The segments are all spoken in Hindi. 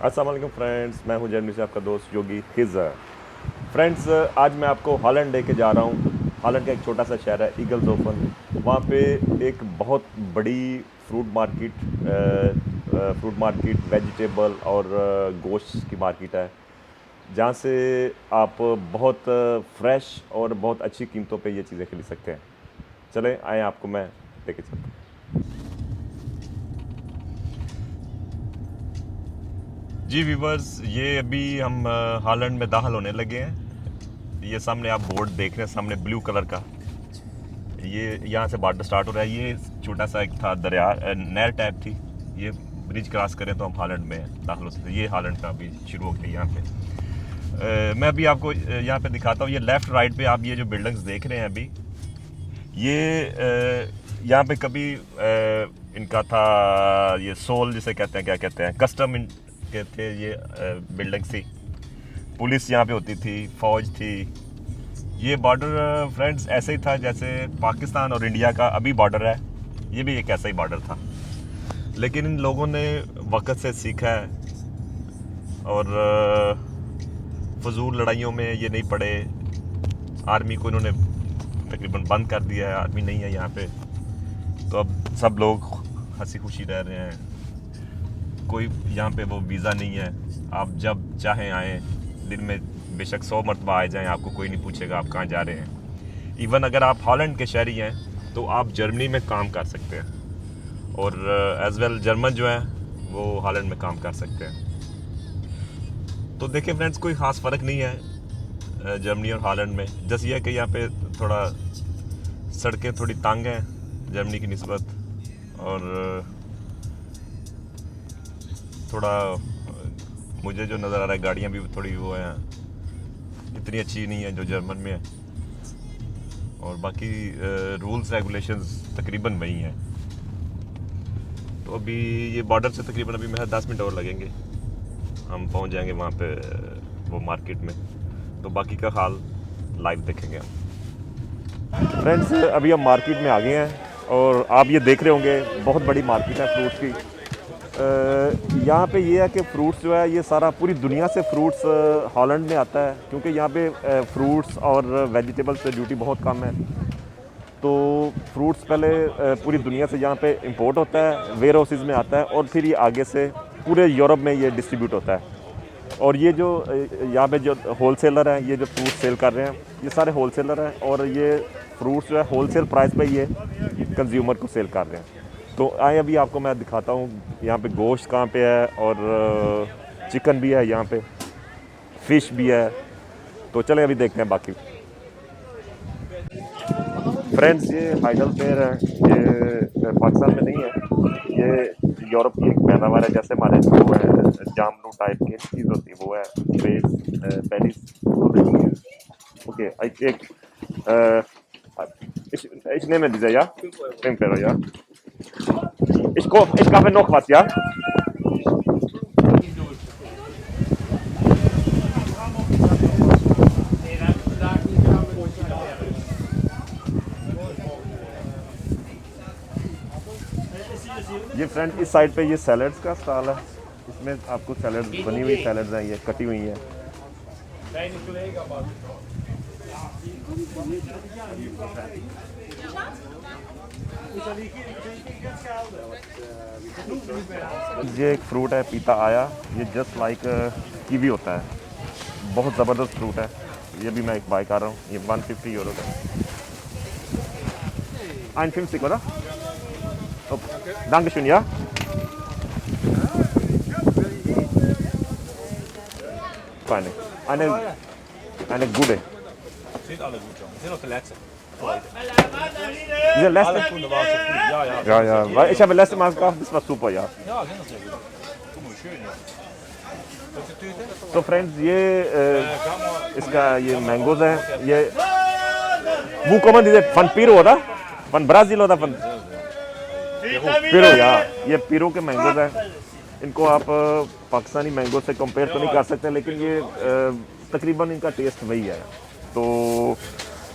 अस्सलाम वालेकुम फ्रेंड्स, मैं हूं जर्मनी से आपका दोस्त योगी हिज़र। फ्रेंड्स, आज मैं आपको हॉलैंड लेके जा रहा हूं। हॉलैंड का एक छोटा सा शहर है ईगल्सहोफन। वहां पे एक बहुत बड़ी फ्रूट मार्केट वेजिटेबल और गोश्त की मार्केट है, जहां से आप बहुत फ्रेश और बहुत अच्छी कीमतों पे ये चीज़ें खरीद सकते हैं। चलें आए आपको मैं लेके चलता हूं। जी व्यूवर्स, ये अभी हम हॉलैंड में दाखिल होने लगे हैं। ये सामने आप बोर्ड देख रहे हैं, सामने ब्लू कलर का। ये यहाँ से बॉर्डर स्टार्ट हो रहा है। ये छोटा सा एक था दरिया, नहर टाइप थी। ये ब्रिज क्रॉस करें तो हम हॉलैंड में दाखिल हो सकते हैं। ये हॉलैंड का अभी शुरू हो गया यहाँ पे। मैं अभी आपको यहाँ पे दिखाता हूँ। ये लेफ़्ट राइट पे आप ये जो बिल्डिंग्स देख रहे हैं अभी, ये यहाँ पे कभी इनका था, ये सोल जिसे कहते हैं, क्या कहते हैं, कस्टम के थे। ये बिल्डिंग थी, पुलिस यहाँ पे होती थी, फौज थी। ये बॉर्डर फ्रेंड्स ऐसे ही था जैसे पाकिस्तान और इंडिया का अभी बॉर्डर है। ये भी एक ऐसा ही बॉर्डर था, लेकिन इन लोगों ने वक़्त से सीखा है और फजूल लड़ाइयों में ये नहीं पड़े। आर्मी को इन्होंने तकरीबन बंद कर दिया है, आर्मी नहीं है यहाँ पे। तो अब सब लोग हंसी खुशी रह रहे हैं। कोई यहाँ पे वो वीज़ा नहीं है, आप जब चाहें आएँ। दिन में बेशक 100 मरतबा आ जाएँ, आपको कोई नहीं पूछेगा आप कहाँ जा रहे हैं। इवन अगर आप हॉलैंड के शहरी हैं तो आप जर्मनी में काम कर सकते हैं, और एज़ वेल जर्मन जो है वो हॉलैंड में काम कर सकते हैं। तो देखिए फ्रेंड्स, कोई ख़ास फ़र्क नहीं है जर्मनी और हॉलैंड में। जस्ट ये है कि यहाँ पे थोड़ा सड़कें थोड़ी तंग हैं जर्मनी की निस्बत, और थोड़ा मुझे जो नज़र आ रहा है गाड़ियाँ भी थोड़ी वो हैं, इतनी अच्छी नहीं है जो जर्मन में है। और बाकी रूल्स रेगुलेशंस तकरीबन वही हैं। तो अभी ये बॉर्डर से तकरीबन अभी मेरा 10 मिनट और लगेंगे, हम पहुंच जाएंगे वहाँ पे वो मार्केट में। तो बाकी का हाल लाइव देखेंगे हम। फ्रेंड्स, अभी हम मार्केट में आ गए हैं और आप ये देख रहे होंगे बहुत बड़ी मार्केट है फ्रूट्स की। यहाँ पे ये है कि फ्रूट्स जो है ये सारा पूरी दुनिया से फ्रूट्स हॉलैंड में आता है, क्योंकि यहाँ पे फ्रूट्स और वेजिटेबल्स पे ड्यूटी बहुत कम है। तो फ्रूट्स पहले पूरी दुनिया से यहाँ पे इंपोर्ट होता है, वेयर हाउसेस में आता है, और फिर ये आगे से पूरे यूरोप में ये डिस्ट्रीब्यूट होता है। और ये जो यहाँ पे जो होलसेलर हैं, ये जो फ्रूट सेल कर रहे हैं, ये सारे होलसेलर हैं, और ये फ्रूट्स जो है होलसेल प्राइस पे ये कंज्यूमर को सेल कर रहे हैं। तो आए अभी आपको मैं दिखाता हूँ यहाँ पे गोश्त कहाँ पे है, और चिकन भी है यहाँ पे, फ़िश भी है। तो चलें अभी देखते हैं बाकी। फ्रेंड्स, ये हाइडल पेयर है, ये पाकिस्तान में नहीं है। ये यूरोप की एक पैदावार है, जैसे हमारे वो है जामनू टाइप की चीज़ होती है, वो है base Paris. Okay, ich nehme diese, ja? Empfehle, ja? Ich kaufe noch was, ja? ये फ्रेंड इस साइड पे ये सैलड्स का स्टॉल है। इसमें आपको सैलड, बनी हुई सैलड्स हैं, ये कटी हुई हैं। ये एक फ्रूट है पीता आया, ये जस्ट लाइक कीवी होता है, बहुत ज़बरदस्त फ्रूट है। ये भी मैं एक बाय कर रहा हूँ, ये 150 यूरो का। 51, oder? Oh, Dankeschön, ja? Feine. Eine gute. Sind alle gut, John. Sind noch der letzte. Diese letzte? Alle Kunde war zu früh. Ja, ja. Ja, ja, weil ich habe letztes Mal gekauft, das war super, ja. Ja, sind das sehr gut. Guck mal, schön, ja. Welche Tüte? तो फ्रेंड्स, ये Schau mal. इसका ये मैंगोज है। ये वो कॉमन दिसे फन पीरो होता, फन ब्राज़ील होता, फन पीरो, या ये पीरो के मैंगोज हैं। इनको आप पाकिस्तानी मैंगो से कंपेयर तो नहीं कर सकते, लेकिन ये तकरीबन इनका टेस्ट वही है। तो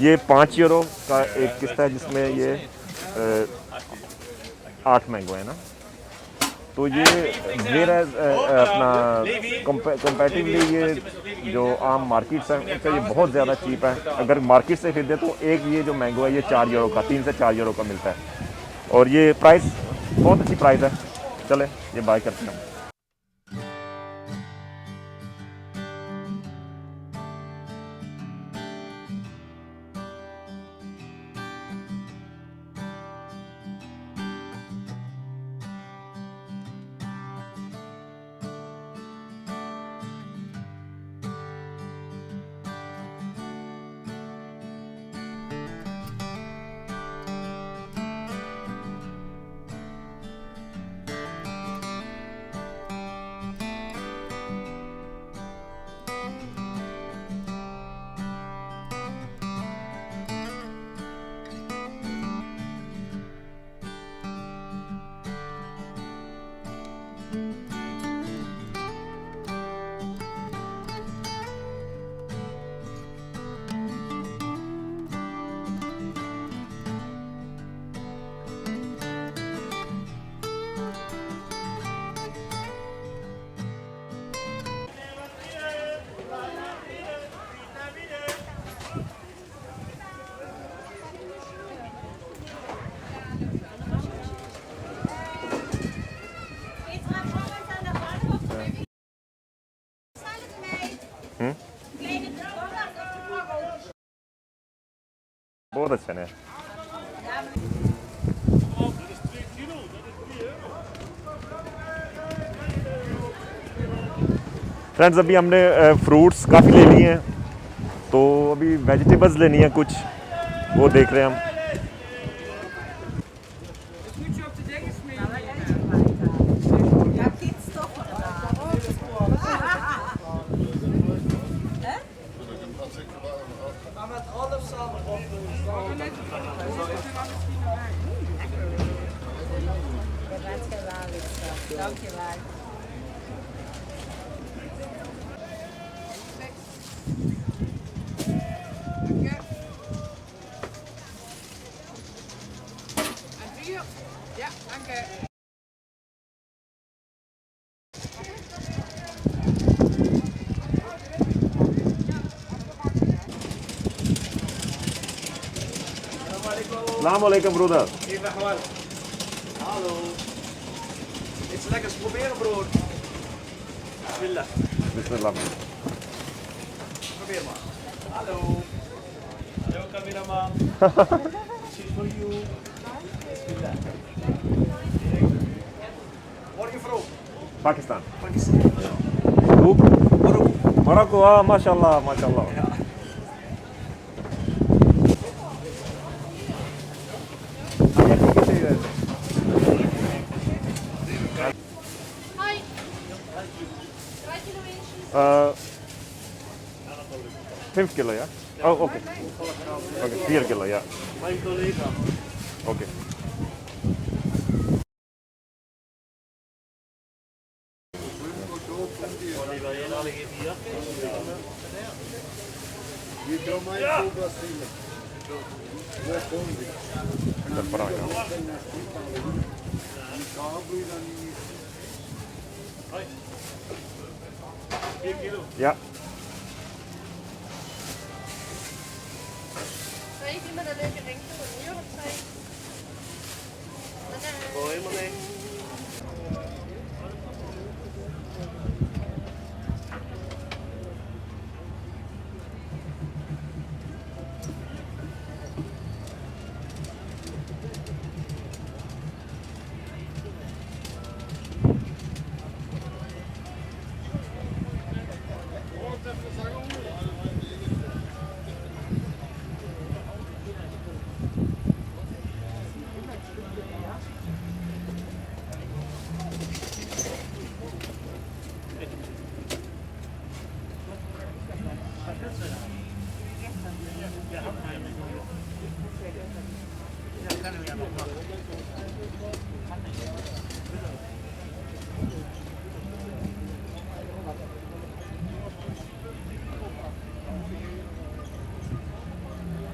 ये 5 यूरो का एक किस्त है, जिसमें ये 8 मैंगो है ना। तो ये वेयर एज अपना कंपैरेटिवली ये जो आम मार्केट्स हैं उनसे ये बहुत ज़्यादा चीप है। अगर मार्केट से खरीदे तो एक ये जो मैंगो है ये 4 यूरो का, 3 से 4 यूरो का मिलता है और ये प्राइस बहुत अच्छी प्राइस है। चले ये बाय करते हैं। बहुत अच्छा है। फ्रेंड्स अभी हमने फ्रूट्स काफ़ी ले लिए हैं तो अभी वेजिटेबल्स लेनी है कुछ, वो देख रहे हैं हम। Ja, danke. Assalamualaikum broeder. Even gewoon. Hallo. Iets lekkers proberen, broer. Bismillah. Bismillah. Probeer maar. Hallo. Hallo, cameraman. This is for you. Bismillah. Where are you from? Pakistan. Pakistan. Who? Morocco. Morocco. Ah, mashallah, mashallah. Ja. Hi. 3 kilo eentjes. 5 kilo, ja? Oh, oké. Oké, 4 kilo, ja. Mijn collega. Oké. Ja. Zou je iemand een leuke ring voor een uur of twee? Oh, helemaal nee.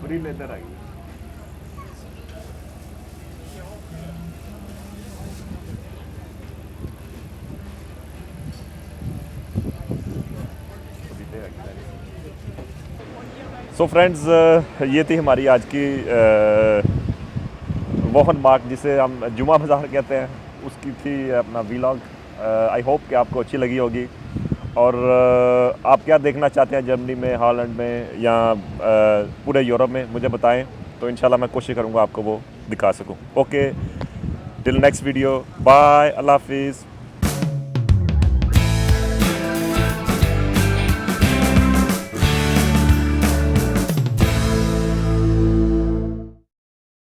पूरी लेदर आई। सो फ्रेंड्स, ये थी हमारी आज की वोहन मार्क, जिसे हम जुमा बाज़ार कहते हैं, उसकी थी अपना वीलॉग। आई होप कि आपको अच्छी लगी होगी। और आप क्या देखना चाहते हैं जर्मनी में, हॉलैंड में, या पूरे यूरोप में, मुझे बताएं, तो इंशाल्लाह मैं कोशिश करूँगा आपको वो दिखा सकूँ। Okay, till next video, bye, अल्लाह हाफिज़।